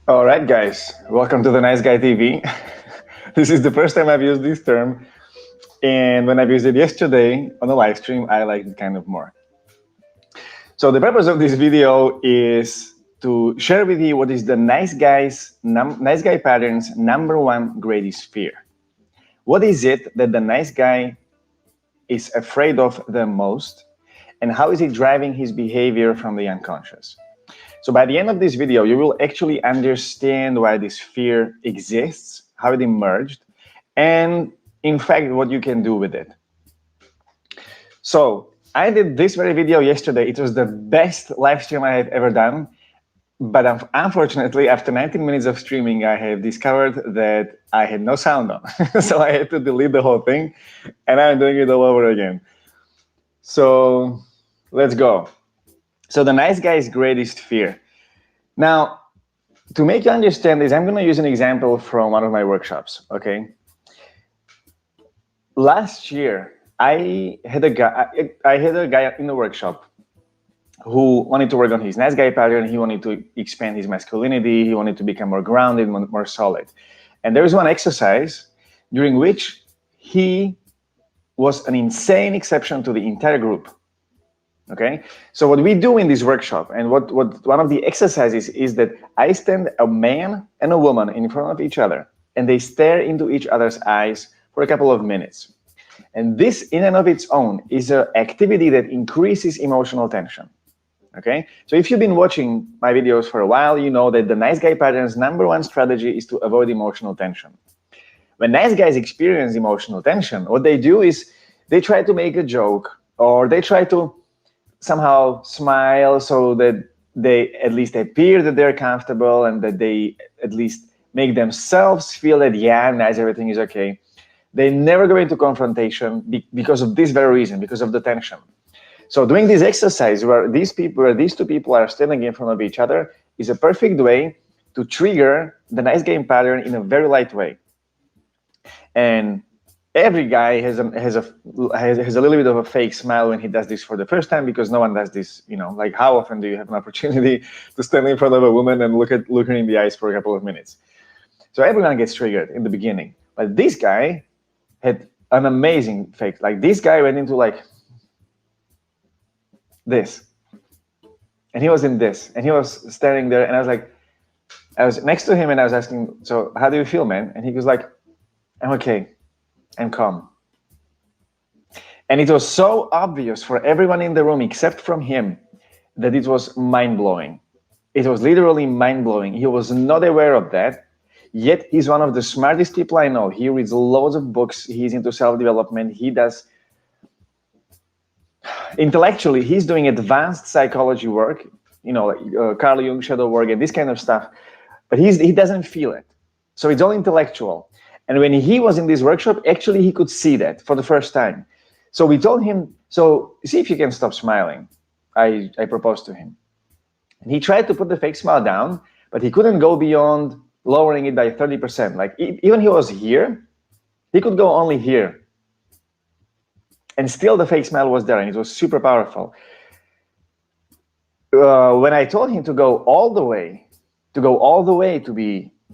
All right, guys, welcome to the Nice Guy TV. This is the first time I've used this term, and when I've used it yesterday on a live stream, I liked it kind of more. So the purpose of this video is to share with you what is the nice guy pattern's number one greatest fear. What is it that the nice guy is afraid of the most, and how is it driving his behavior from the unconscious? So by the end of this video, you will actually understand why this fear exists, how it emerged, and in fact, what you can do with it. So I did this very video yesterday. It was the best live stream I have ever done. But unfortunately, after 19 minutes of streaming, I have discovered that I had no sound on. So I had to delete the whole thing, and I'm doing it all over again. So let's go. So the nice guy's greatest fear. Now, to make you understand this, I'm going to use an example from one of my workshops, okay? Last year, I had a guy in the workshop who wanted to work on his nice guy pattern. He wanted to expand his masculinity. He wanted to become more grounded, more solid. And there was one exercise during which he was an insane exception to the entire group. Okay, so what we do in this workshop, and what one of the exercises is that I stand a man and a woman in front of each other, and they stare into each other's eyes for a couple of minutes. And this, in and of its own, is an activity that increases emotional tension. Okay, so if you've been watching my videos for a while, you know that the nice guy pattern's number one strategy is to avoid emotional tension. When nice guys experience emotional tension, what they do is they try to make a joke, or they try to somehow smile so that they at least appear that they're comfortable, and that they at least make themselves feel that, yeah, nice, everything is okay. They never go into confrontation because of this very reason, because of the tension. So doing this exercise where these two people are standing in front of each other is a perfect way to trigger the nice game pattern in a very light way. And every guy has a little bit of a fake smile when he does this for the first time, because no one does this, like how often do you have an opportunity to stand in front of a woman and look her in the eyes for a couple of minutes? So everyone gets triggered in the beginning. But this guy had an amazing fake. Like this guy went into like this. And he was in this. And he was standing there, and I was next to him, and I was asking, so how do you feel, man? And he was like, I'm okay. I'm calm. And it was so obvious for everyone in the room except from him that it was mind-blowing. It was literally mind-blowing. He was not aware of that, yet he's one of the smartest people I know. He reads loads of books. He's into self-development. He does intellectually, he's doing advanced psychology work, like Carl Jung shadow work and this kind of stuff, but he doesn't feel it. So it's all intellectual. And when he was in this workshop, actually he could see that for the first time. So we told him, so see if you can stop smiling. I proposed to him. And he tried to put the fake smile down, but he couldn't go beyond lowering it by 30%. Like even he was here, he could go only here. And still the fake smile was there, and it was super powerful. When I told him to go all the way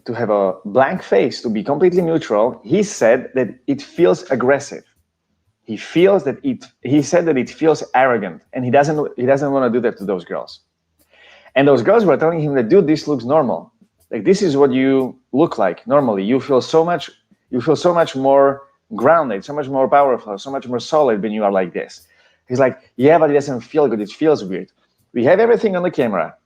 to have a blank face, to be completely neutral, he said that it feels aggressive. He said that it feels arrogant, and he doesn't want to do that to those girls. And those girls were telling him that, dude, this looks normal. Like, this is what you look like normally. You feel so much more grounded, so much more powerful, so much more solid when you are like this. He's like, yeah, but it doesn't feel good. It feels weird. We have everything on the camera.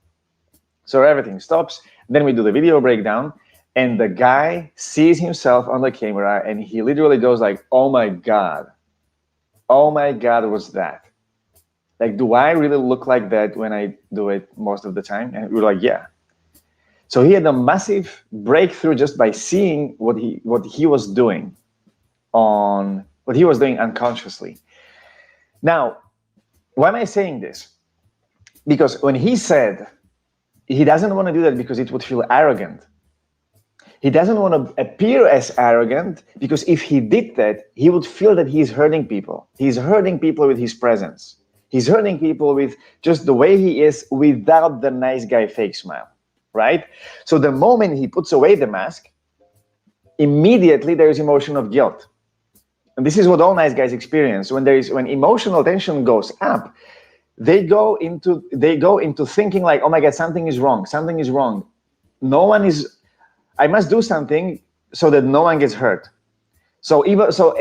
So everything stops. Then we do the video breakdown, and the guy sees himself on the camera, and he literally goes like, oh my God, was that? Like, do I really look like that when I do it most of the time? And we were like, yeah. So he had a massive breakthrough just by seeing what he was doing unconsciously. Now, why am I saying this? Because when he said he doesn't want to do that because it would feel arrogant, he doesn't want to appear as arrogant, because if he did that, he would feel that he's hurting people. He's hurting people with his presence. He's hurting people with just the way he is without the nice guy fake smile, right? So the moment he puts away the mask, immediately there is emotion of guilt. And this is what all nice guys experience. When emotional tension goes up, they go into thinking like, oh my God, something is wrong. Something is wrong. I must do something so that no one gets hurt. So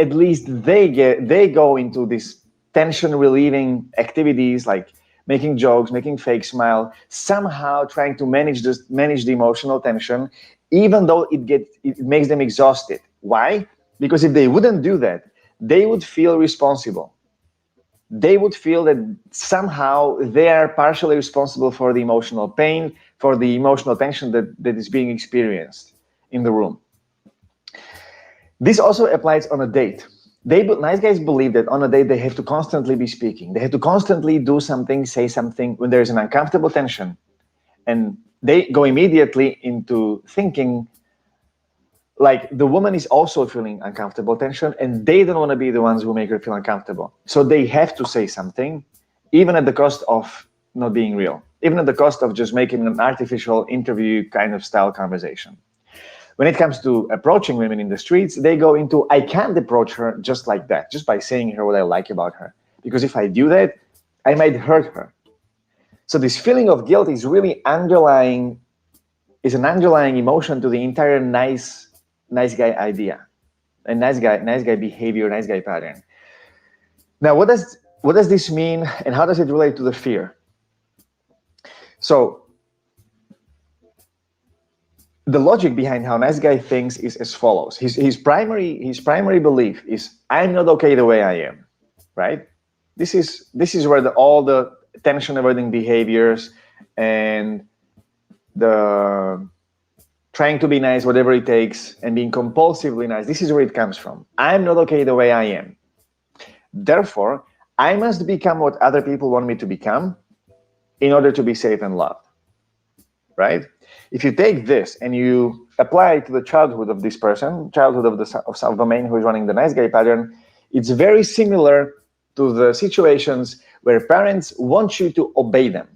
at least they go into this tension relieving activities like making jokes, making fake smile, somehow trying to manage the emotional tension, even though it makes them exhausted. Why? Because if they wouldn't do that, they would feel responsible. They would feel that somehow they are partially responsible for the emotional pain, for the emotional tension that is being experienced in the room. This also applies on a date. Nice guys believe that on a date they have to constantly be speaking. They have to constantly do something, say something when there's an uncomfortable tension. And they go immediately into thinking like the woman is also feeling uncomfortable tension and they don't want to be the ones who make her feel uncomfortable. So they have to say something, even at the cost of not being real, even at the cost of just making an artificial interview kind of style conversation. When it comes to approaching women in the streets, they go into, I can't approach her just like that, just by saying her what I like about her. Because if I do that, I might hurt her. So this feeling of guilt is really an underlying emotion to the entire nice guy idea, a nice guy behavior, nice guy pattern. Now, what does this mean and how does it relate to the fear? So the logic behind how nice guy thinks is as follows. His primary belief is, I'm not okay the way I am, right? This is where all the tension avoiding behaviors and the trying to be nice, whatever it takes, and being compulsively nice, this is where it comes from. I'm not okay the way I am. Therefore, I must become what other people want me to become in order to be safe and loved, right? If you take this and you apply it to the childhood of this person, childhood of the man who is running the nice guy pattern, it's very similar to the situations where parents want you to obey them.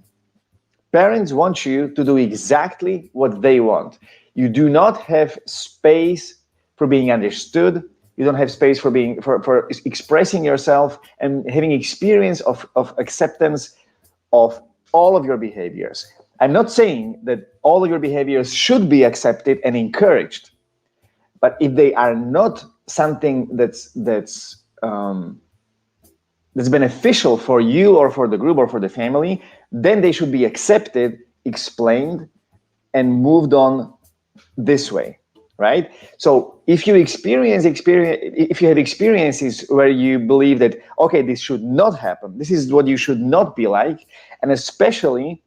Parents want you to do exactly what they want. You do not have space for being understood. You don't have space for expressing yourself and having experience of acceptance of all of your behaviors. I'm not saying that all of your behaviors should be accepted and encouraged, but if they are not something that's beneficial for you or for the group or for the family, then they should be accepted, explained, and moved on this way, right? So if you if you have experiences where you believe that, okay, this should not happen, this is what you should not be like, and especially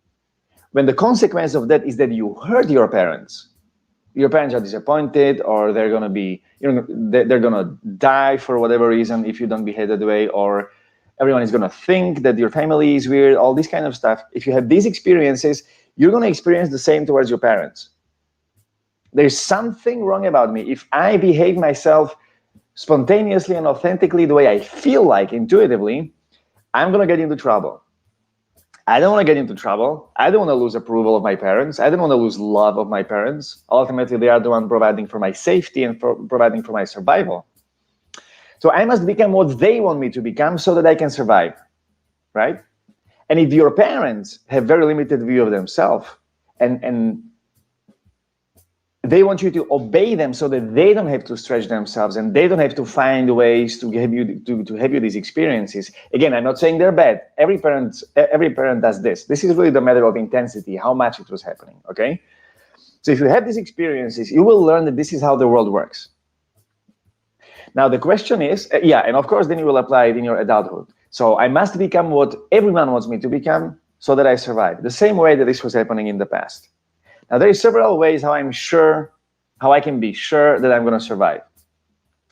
when the consequence of that is that you hurt your parents are disappointed, or they're going to be, they're going to die for whatever reason if you don't behave that way, or everyone is going to think that your family is weird, all this kind of stuff. If you have these experiences, you're going to experience the same towards your parents. There's something wrong about me. If I behave myself spontaneously and authentically the way I feel like intuitively, I'm going to get into trouble. I don't want to get into trouble. I don't want to lose approval of my parents. I don't want to lose love of my parents. Ultimately, they are the one providing for my safety and providing for my survival. So I must become what they want me to become so that I can survive, right? And if your parents have very limited view of themselves and they want you to obey them so that they don't have to stretch themselves and they don't have to find ways to have you these experiences. Again, I'm not saying they're bad. Every parent does this. This is really the matter of intensity, how much it was happening, okay? So if you have these experiences, you will learn that this is how the world works. Now, the question is, and of course, then you will apply it in your adulthood. So I must become what everyone wants me to become so that I survive, the same way that this was happening in the past. Now, there are several ways how I can be sure that I'm going to survive.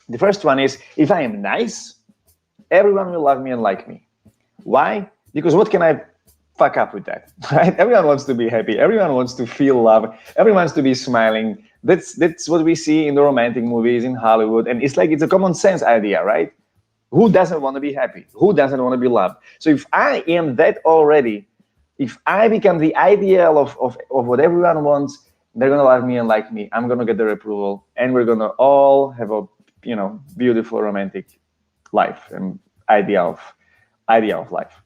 The first one is, if I am nice, everyone will love me and like me. Why? Because what can I fuck up with that, right? Everyone wants to be happy. Everyone wants to feel love. Everyone wants to be smiling. That's what we see in the romantic movies in Hollywood. And it's like, it's a common sense idea, right? Who doesn't want to be happy? Who doesn't want to be loved? So if I am that already, If I become the ideal of what everyone wants, they're gonna love me and like me. I'm gonna get their approval, and we're gonna all have a beautiful romantic life and idea of life.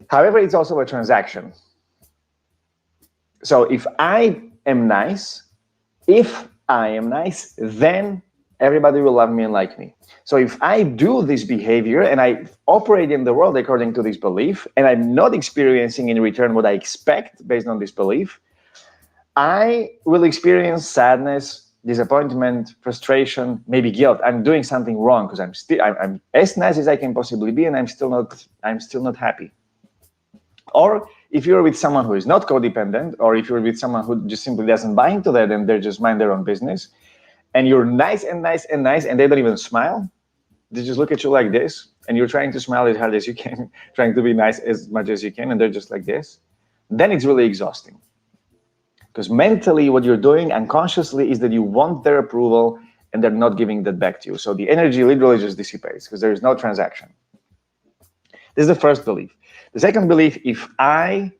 However, it's also a transaction. So if I am nice, then everybody will love me and like me. So if I do this behavior and I operate in the world according to this belief, and I'm not experiencing in return what I expect based on this belief, I will experience sadness, disappointment, frustration, maybe guilt. I'm doing something wrong because I'm as nice as I can possibly be, and I'm still not happy. Or if you're with someone who is not codependent, or if you're with someone who just simply doesn't buy into that and they're just mind their own business, and you're nice and nice and nice, and they don't even smile, they just look at you like this, and you're trying to smile as hard as you can, trying to be nice as much as you can, and they're just like this, then it's really exhausting. Because mentally, what you're doing unconsciously is that you want their approval, and they're not giving that back to you. So the energy literally just dissipates because there is no transaction. This is the first belief. The second belief, if I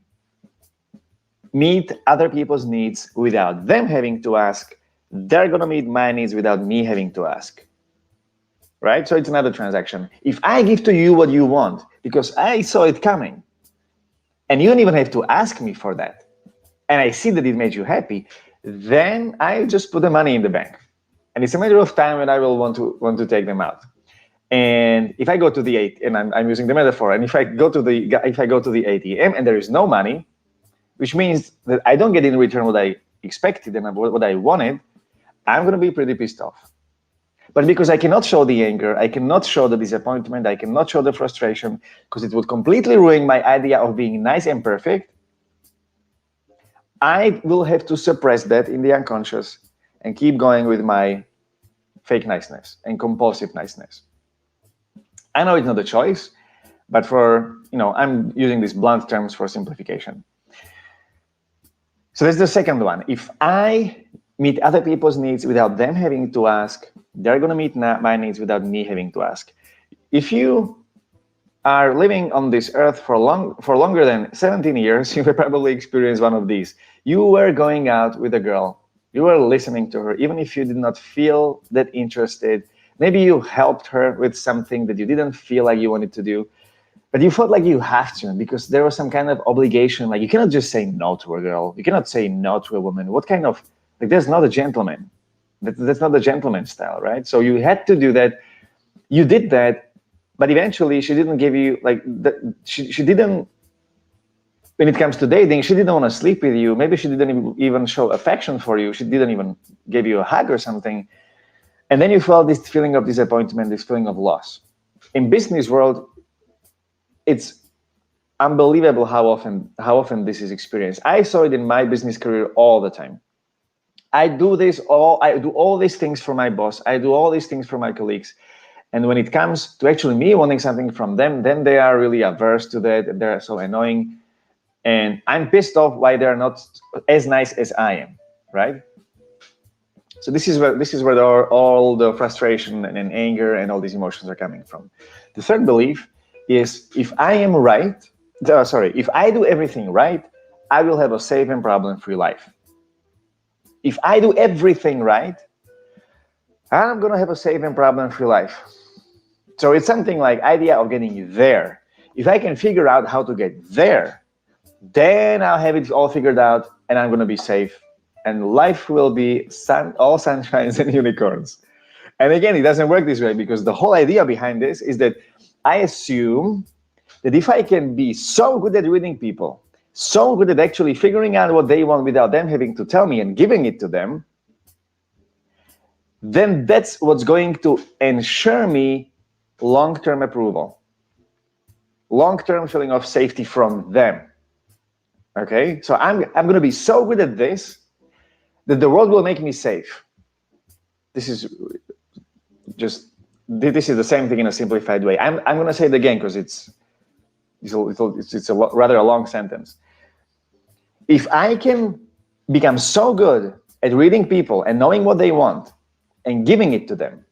meet other people's needs without them having to ask, they're going to meet my needs without me having to ask. Right? So it's another transaction. If I give to you what you want because I saw it coming, and you don't even have to ask me for that, and I see that it made you happy, then I just put the money in the bank. And it's a matter of time when I will want to take them out. And if I go to the and I'm using the metaphor, and if I go to the ATM and there is no money, which means that I don't get in return what I expected and what I wanted, I'm going to be pretty pissed off. But because I cannot show the anger, I cannot show the disappointment, I cannot show the frustration, because it would completely ruin my idea of being nice and perfect, I will have to suppress that in the unconscious and keep going with my fake niceness and compulsive niceness. I know it's not a choice, but I'm using these blunt terms for simplification. So that's the second one. If I meet other people's needs without them having to ask, they're going to meet my needs without me having to ask. If you are living on this earth for longer than 17 years, you will probably experience one of these. You were going out with a girl. You were listening to her, even if you did not feel that interested. Maybe you helped her with something that you didn't feel like you wanted to do, but you felt like you have to because there was some kind of obligation. Like you cannot just say no to a girl. You cannot say no to a woman. What kind of, that's not a gentleman. That's not the gentleman style, right? So you had to do that. You did that, but eventually she didn't give you, she didn't, when it comes to dating, she didn't want to sleep with you. Maybe she didn't even show affection for you. She didn't even give you a hug or something. And then you felt this feeling of disappointment, this feeling of loss. In business world, it's unbelievable how often this is experienced. I saw it in my business career all the time. I do all these things for my boss. I do all these things for my colleagues. And when it comes to actually me wanting something from them, then they are really averse to that. They're so annoying. And I'm pissed off why they're not as nice as I am, right? So this is where all the frustration and anger and all these emotions are coming from. The third belief is if I do everything right, I will have a safe and problem-free life. If I do everything right, I'm going to have a safe and problem-free life. So it's something like idea of getting there. If I can figure out how to get there, then I'll have it all figured out and I'm going to be safe. And life will be all sunshines and unicorns. And again, it doesn't work this way because the whole idea behind this is that I assume that if I can be so good at reading people, so good at actually figuring out what they want without them having to tell me and giving it to them, then that's what's going to ensure me long-term approval, long-term feeling of safety from them. Okay, so I'm going to be so good at this that the world will make me safe. This is the same thing in a simplified way. I'm going to say it again because it's rather a long sentence. If I can become so good at reading people and knowing what they want and giving it to them,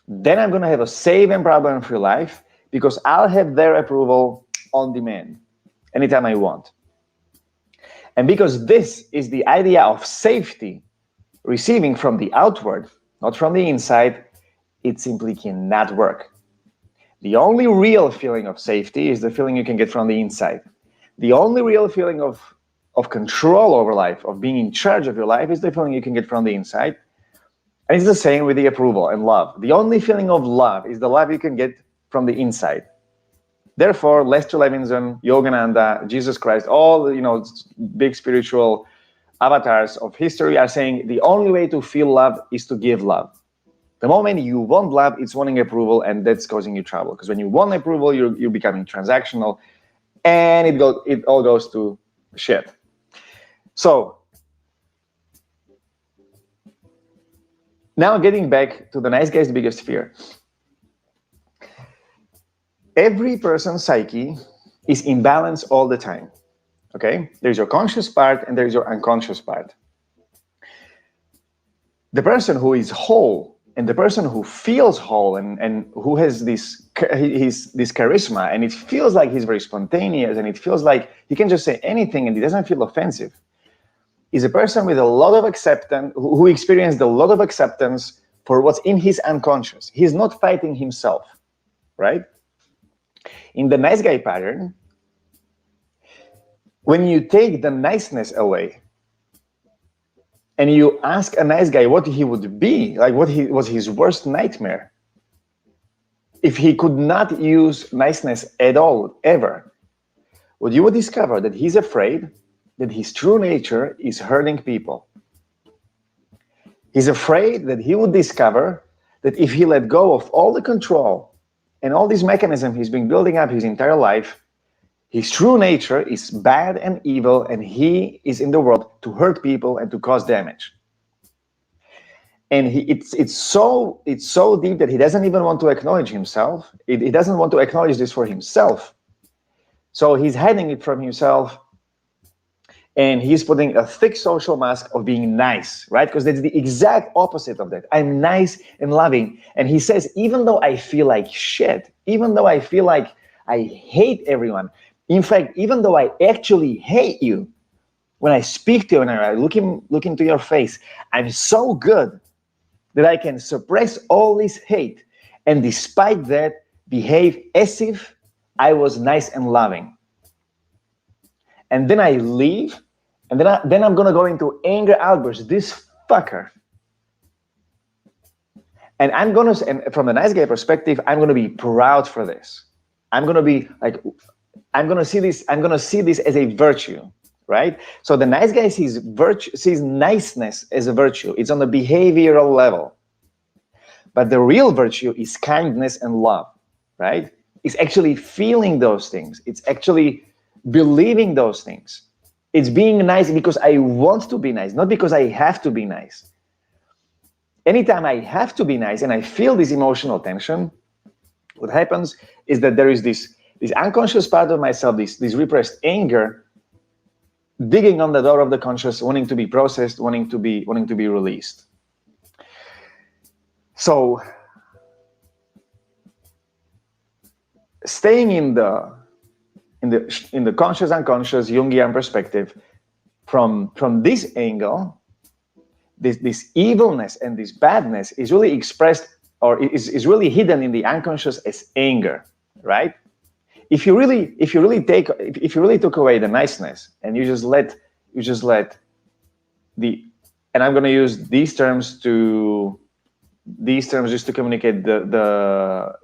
then I'm going to have a safe and problem-free life because I'll have their approval on demand. anytime I want. And because this is the idea of safety, receiving from the outward, not from the inside, it simply cannot work. The only real feeling of safety is the feeling you can get from the inside. The only real feeling of control over life, of being in charge of your life, is the feeling you can get from the inside. And it's the same with the approval and love. The only feeling of love is the love you can get from the inside. Therefore, Lester Levinson, Yogananda, Jesus Christ, all big spiritual avatars of history are saying the only way to feel love is to give love. The moment you want love, it's wanting approval, and that's causing you trouble. Because when you want approval, you're becoming transactional, and it all goes to shit. So now getting back to the nice guy's biggest fear. Every person's psyche is in balance all the time. Okay? There's your conscious part and there's your unconscious part. The person who is whole and the person who feels whole and who has this charisma, and it feels like he's very spontaneous and it feels like he can just say anything and it doesn't feel offensive, is a person with a lot of acceptance, who experienced a lot of acceptance for what's in his unconscious. He's not fighting himself, right? In the nice guy pattern, when you take the niceness away and you ask a nice guy what he would be, like what was his worst nightmare, if he could not use niceness at all, ever, what you would discover that he's afraid that his true nature is hurting people. He's afraid that he would discover that if he let go of all the control and all these mechanisms he's been building up his entire life, his true nature is bad and evil, and he is in the world to hurt people and to cause damage. And it's so deep that he doesn't even want to acknowledge himself. He doesn't want to acknowledge this for himself. So he's hiding it from himself, and he's putting a thick social mask of being nice, right? Because that's the exact opposite of that. I'm nice and loving. And he says, even though I feel like shit, even though I feel like I hate everyone, in fact, even though I actually hate you, when I speak to you and I look into your face, I'm so good that I can suppress all this hate and despite that, behave as if I was nice and loving. And then I leave, and then I'm gonna go into anger outbursts. This fucker. And and from the nice guy perspective, I'm gonna be proud for this. I'm gonna be like, I'm gonna see this as a virtue, right? So the nice guy sees niceness as a virtue. It's on the behavioral level. But the real virtue is kindness and love, right? It's actually feeling those things. It's actually believing those things. It's being nice because I want to be nice, not because I have to be nice. Anytime I have to be nice and I feel this emotional tension, what happens is that there is this unconscious part of myself, this repressed anger, digging on the door of the conscious, wanting to be processed, wanting to be released. So staying in the conscious unconscious Jungian perspective, from this angle, this evilness and this badness is really expressed, or is really hidden in the unconscious as anger, right? If you really took away the niceness and you just let the, and I'm going to use these terms just to communicate the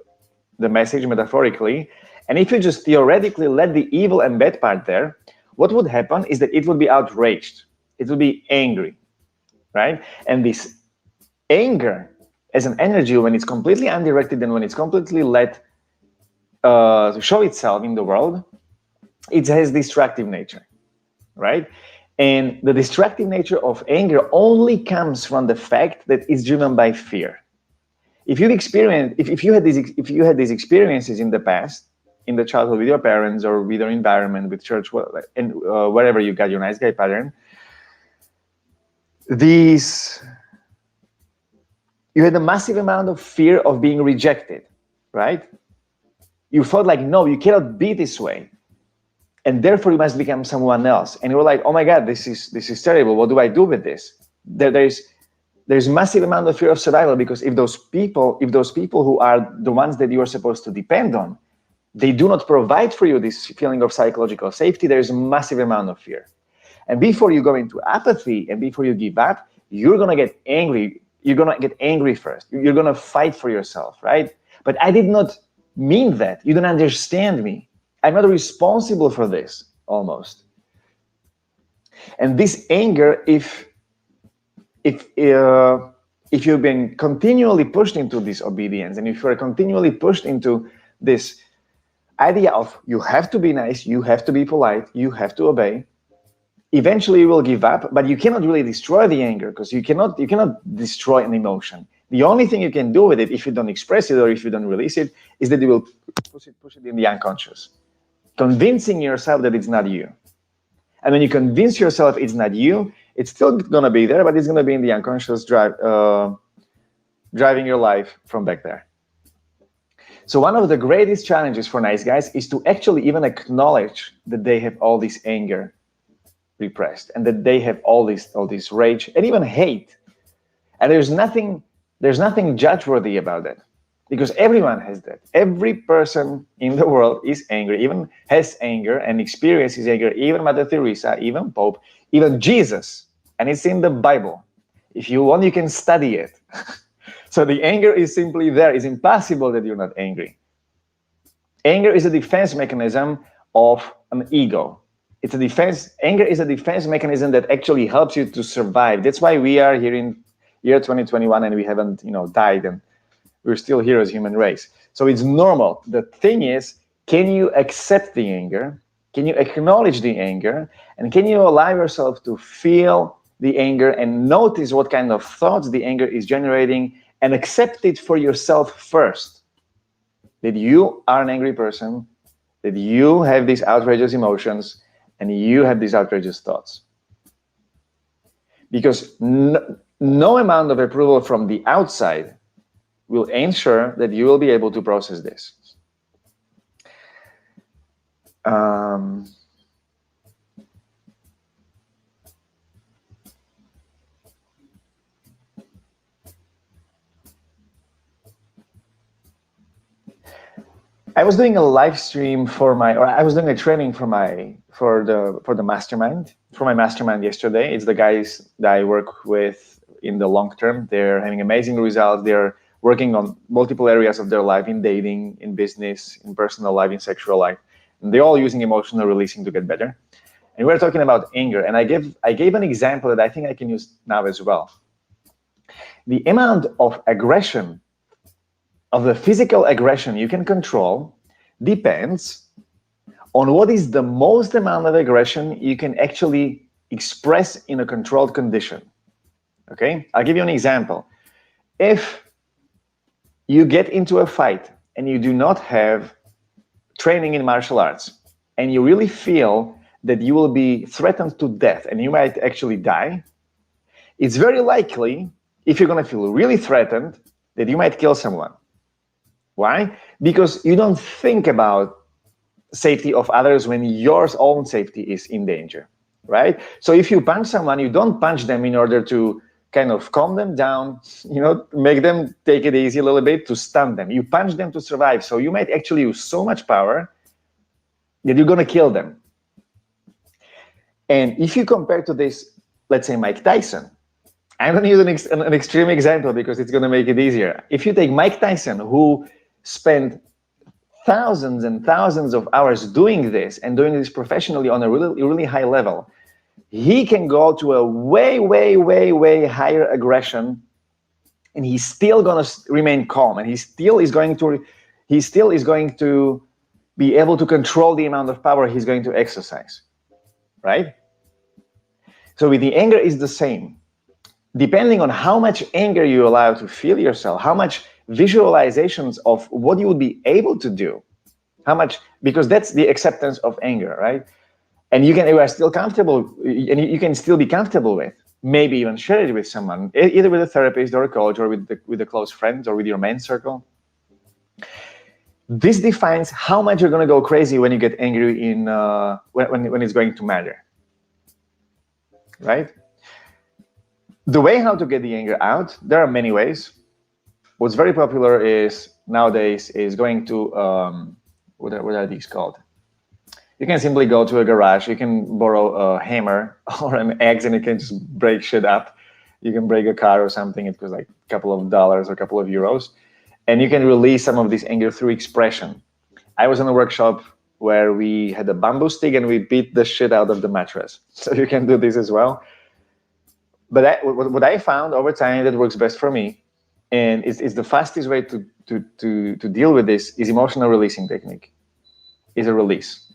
message metaphorically. And if you just theoretically let the evil and bad part there, what would happen is that it would be outraged. It would be angry, right? And this anger as an energy, when it's completely undirected and when it's completely let to show itself in the world, it has destructive nature, right? And the destructive nature of anger only comes from the fact that it's driven by fear. If you had these experiences in the past, in the childhood with your parents or with your environment, with church, and wherever you got your nice guy pattern, you had a massive amount of fear of being rejected, right? You felt like, no, you cannot be this way. and therefore you must become someone else. And you're like, oh my God, this is terrible. What do I do with this? There's massive amount of fear of survival, because if those people who are the ones that you are supposed to depend on, they do not provide for you this feeling of psychological safety, there's a massive amount of fear. And before you go into apathy and before you give up, you're gonna get angry. You're gonna get angry first. You're gonna fight for yourself, right? But I did not mean that. You don't understand me. I'm not responsible for this, almost. And this anger, if you've been continually pushed into disobedience, and if you're continually pushed into this idea of you have to be nice, you have to be polite, you have to obey, eventually you will give up. But you cannot really destroy the anger, because you cannot destroy an emotion. The only thing you can do with it, if you don't express it or if you don't release it, is that you will push it in the unconscious, convincing yourself that it's not you. And when you convince yourself it's not you, it's still gonna be there, but it's gonna be in the unconscious, driving your life from back there. So one of the greatest challenges for nice guys is to actually even acknowledge that they have all this anger repressed, and that they have all this rage and even hate. And there's nothing judge-worthy about that, because everyone has that. Every person in the world is angry, even has anger and experiences anger, even Mother Teresa, even Pope, even Jesus. And it's in the Bible. If you want, you can study it. So the anger is simply there. It's impossible that you're not angry. Anger is a defense mechanism of an ego. It's a defense. Anger is a defense mechanism that actually helps you to survive. That's why we are here in year 2021 and we haven't, died, and we're still here as human race. So it's normal. The thing is, can you accept the anger? Can you acknowledge the anger? And can you allow yourself to feel the anger and notice what kind of thoughts the anger is generating, and accept it for yourself first, that you are an angry person, that you have these outrageous emotions, and you have these outrageous thoughts. Because no amount of approval from the outside will ensure that you will be able to process this. I was doing a live stream I was doing a training for my mastermind yesterday. It's the guys that I work with in the long term. They're having amazing results. They're working on multiple areas of their life, in dating, in business, in personal life, in sexual life. And they're all using emotional releasing to get better. And we're talking about anger. And I gave an example that I think I can use now as well. The amount of aggression, of the physical aggression you can control, depends on what is the most amount of aggression you can actually express in a controlled condition. Okay, I'll give you an example. If you get into a fight and you do not have training in martial arts, and you really feel that you will be threatened to death and you might actually die, it's very likely, if you're going to feel really threatened, that you might kill someone. Why? Because you don't think about safety of others when your own safety is in danger, right? So if you punch someone, you don't punch them in order to kind of calm them down, make them take it easy a little bit, to stun them. You punch them to survive. So you might actually use so much power that you're going to kill them. And if you compare to this, let's say Mike Tyson, I'm going to use an extreme example because it's going to make it easier. If you take Mike Tyson, who spent thousands and thousands of hours doing this and doing this professionally on a really, really high level, he can go to a way, way, way, way higher aggression, and he's still going to remain calm, and he still is going to be able to control the amount of power he's going to exercise, right? So with the anger is the same. Depending on how much anger you allow to feel yourself, how much visualizations of what you would be able to do, because that's the acceptance of anger, right? And you are still comfortable, and you can still be comfortable with, maybe even share it with someone, either with a therapist or a coach or with the close friends or with your main circle. This defines how much you're going to go crazy when you get angry in when it's going to matter, right? The way how to get the anger out, there are many ways. What's very popular is nowadays is going to what are these called? You can simply go to a garage. You can borrow a hammer or an axe, and you can just break shit up. You can break a car or something. It costs like a couple of dollars or a couple of euros, and you can release some of this anger through expression. I was in a workshop where we had a bamboo stick and we beat the shit out of the mattress. So you can do this as well. But what I found over time that works best for me, and is the fastest way to deal with this, is emotional releasing technique. Is a release.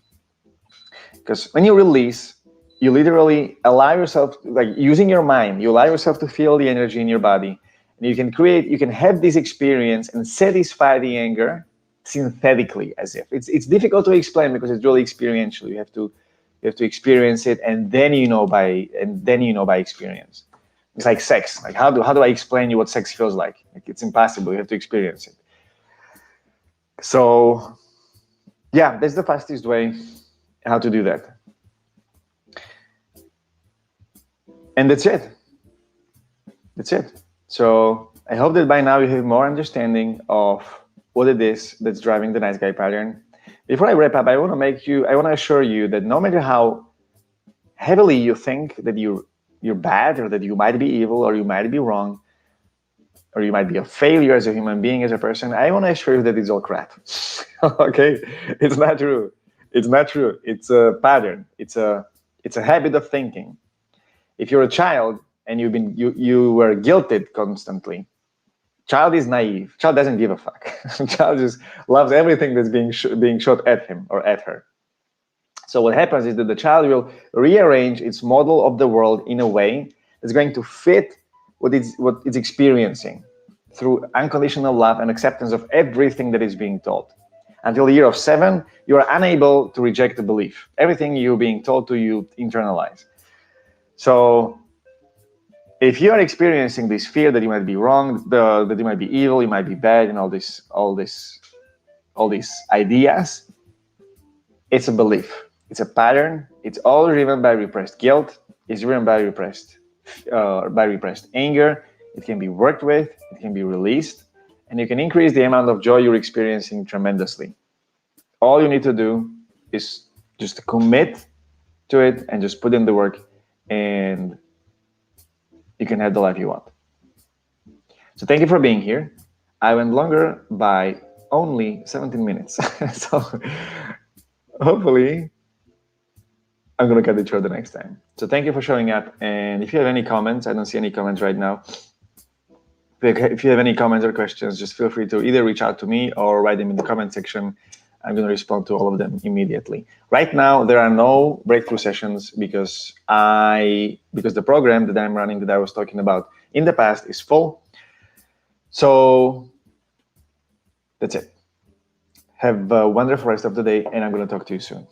Because when you release, you literally allow yourself, like using your mind, you allow yourself to feel the energy in your body, and you can have this experience and satisfy the anger synthetically, as if it's difficult to explain because it's really experiential. You have to experience it, and then you know by experience. It's like sex. Like how do I explain you what sex feels like? It's impossible. You have to experience it. So yeah, that's the fastest way how to do that. And that's it. So I hope that by now you have more understanding of what it is that's driving the nice guy pattern. Before I wrap up, I want to assure you that no matter how heavily you think that you're bad, or that you might be evil, or you might be wrong, or you might be a failure as a human being, as a person, I want to assure you that it's all crap. Okay? It's not true. It's a pattern. It's a habit of thinking. If you're a child and you were guilted constantly, child is naive. Child doesn't give a fuck. Child just loves everything that's being shot at him or at her. So what happens is that the child will rearrange its model of the world in a way that's going to fit what it's experiencing through unconditional love and acceptance of everything that is being told. Until the year of 7, you are unable to reject the belief. Everything you're being told to, you internalize. So if you are experiencing this fear that you might be wrong, that you might be evil, you might be bad, and all these ideas, it's a belief. It's a pattern. It's all driven by repressed guilt. It's driven by repressed anger. It can be worked with. It can be released, and you can increase the amount of joy you're experiencing tremendously. All you need to do is just commit to it and just put in the work, and you can have the life you want. So thank you for being here. I went longer by only 17 minutes. So hopefully I'm going to cut it short the next time. So thank you for showing up. And if you have any comments, I don't see any comments right now. If you have any comments or questions, just feel free to either reach out to me or write them in the comment section. I'm going to respond to all of them immediately. Right now, there are no breakthrough sessions because the program that I'm running, that I was talking about in the past, is full. So that's it. Have a wonderful rest of the day, and I'm going to talk to you soon.